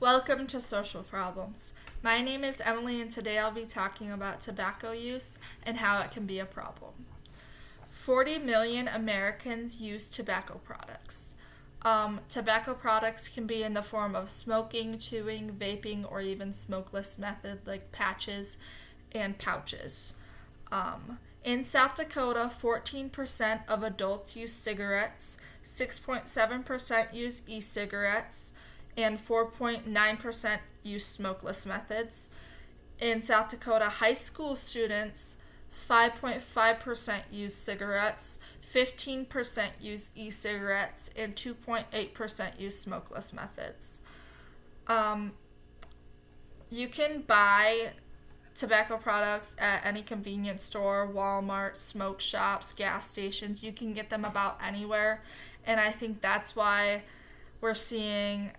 Welcome to Social Problems. My name is Emily, and today I'll be talking about tobacco use and how it can be a problem. 40 million Americans use tobacco products. Tobacco products can be in the form of smoking, chewing, vaping, or even smokeless method like patches and pouches. In South Dakota, 14% of adults use cigarettes, 6.7% use e-cigarettes, and 4.9% use smokeless methods. In South Dakota, high school students, 5.5% use cigarettes, 15% use e-cigarettes, and 2.8% use smokeless methods. You can buy tobacco products at any convenience store, Walmart, smoke shops, gas stations. You can get them about anywhere, and I think that's why we're seeing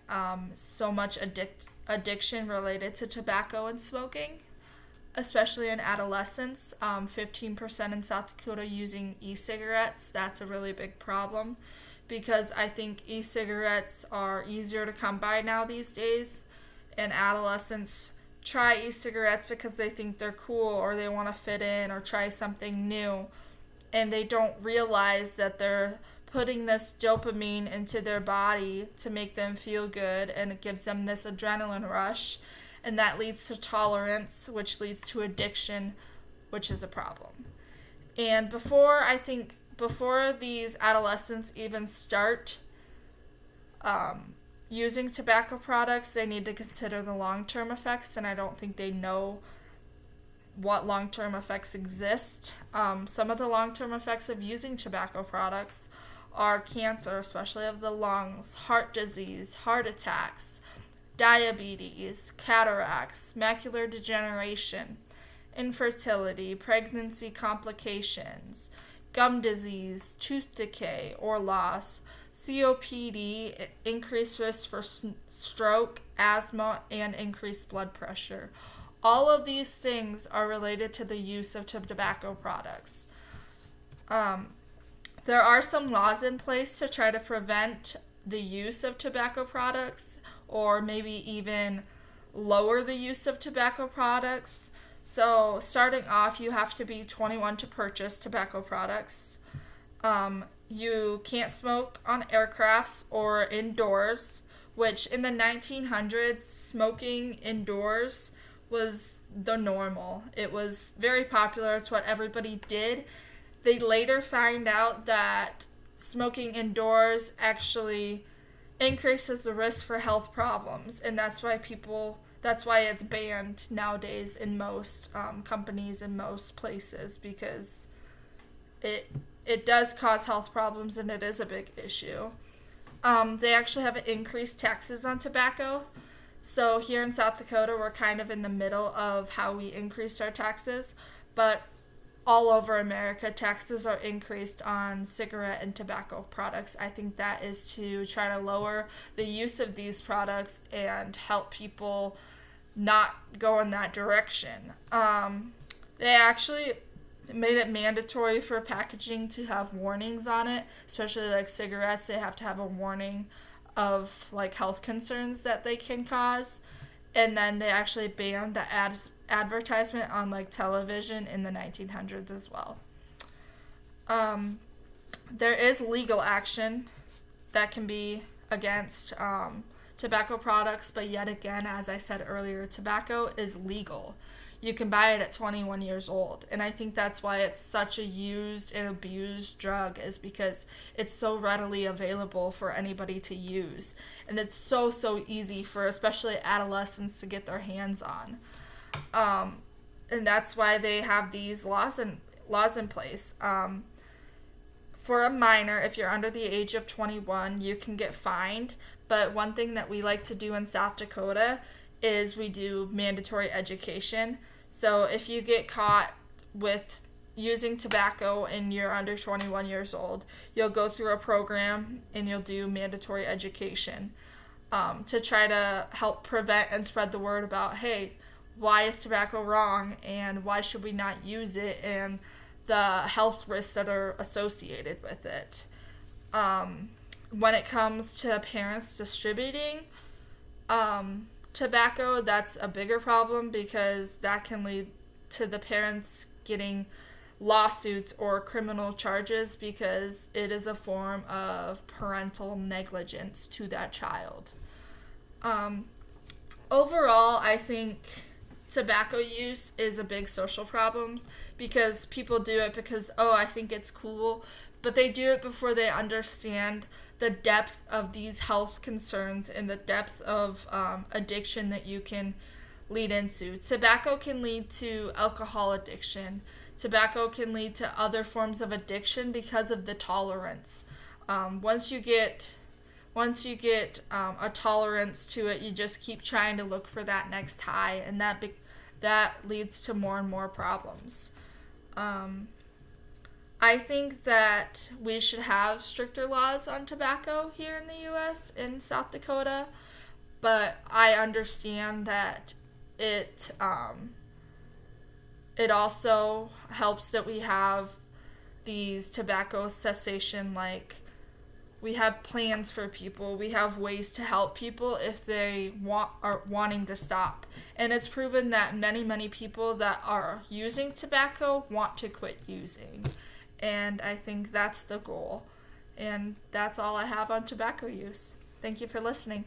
so much addiction related to tobacco and smoking, especially in adolescents. 15% in South Dakota using e-cigarettes. That's a really big problem because I think e-cigarettes are easier to come by now these days, and adolescents try e-cigarettes because they think they're cool or they want to fit in or try something new, and they don't realize that they're putting this dopamine into their body to make them feel good, and it gives them this adrenaline rush, and that leads to tolerance, which leads to addiction, which is a problem. And before these adolescents even start using tobacco products, they need to consider the long-term effects, and I don't think they know what long-term effects exist. Some of the long-term effects of using tobacco products are cancer, especially of the lungs, heart disease, heart attacks, diabetes, cataracts, macular degeneration, infertility, pregnancy complications, gum disease, tooth decay or loss, COPD, increased risk for stroke, asthma, and increased blood pressure. All of these things are related to the use of tobacco products. There are some laws in place to try to prevent the use of tobacco products, or maybe even lower the use of tobacco products. So starting off, you have to be 21 to purchase tobacco products. You can't smoke on aircrafts or indoors, which in the 1900s, smoking indoors was the normal. It was very popular. It's what everybody did. They later find out that smoking indoors actually increases the risk for health problems, and that's why it's banned nowadays in most companies in most places, because it does cause health problems and it is a big issue. They actually have increased taxes on tobacco. So here in South Dakota, we're kind of in the middle of how we increased our taxes, but all over America, taxes are increased on cigarette and tobacco products. I think that is to try to lower the use of these products and help people not go in that direction. They actually made it mandatory for packaging to have warnings on it, especially like cigarettes. They have to have a warning of like health concerns that they can cause. And then they actually banned the advertisement on like television in the 1900s as well. There is legal action that can be against tobacco products, but yet again, as I said earlier, tobacco is legal. You can buy it at 21 years old, and I think that's why it's such a used and abused drug, is because it's so readily available for anybody to use, and it's so easy for especially adolescents to get their hands on. And that's why they have these laws in place. For a minor, if you're under the age of 21, you can get fined. But one thing that we like to do in South Dakota is we do mandatory education. So if you get caught with using tobacco and you're under 21 years old, you'll go through a program and you'll do mandatory education to try to help prevent and spread the word about, hey, why is tobacco wrong and why should we not use it, and the health risks that are associated with it. When it comes to parents distributing, tobacco, that's a bigger problem because that can lead to the parents getting lawsuits or criminal charges because it is a form of parental negligence to that child. Overall, I think tobacco use is a big social problem because people do it because, oh, I think it's cool, but they do it before they understand the depth of these health concerns and the depth of addiction that you can lead into. Tobacco can lead to alcohol addiction. Tobacco can lead to other forms of addiction because of the tolerance. Once you get a tolerance to it, you just keep trying to look for that next high, and that leads to more and more problems. I think that we should have stricter laws on tobacco here in the U.S., in South Dakota, but I understand that it also helps that we have these tobacco cessation, like we have plans for people, we have ways to help people if they are wanting to stop. And it's proven that many people that are using tobacco want to quit using. And I think that's the goal. And that's all I have on tobacco use. Thank you for listening.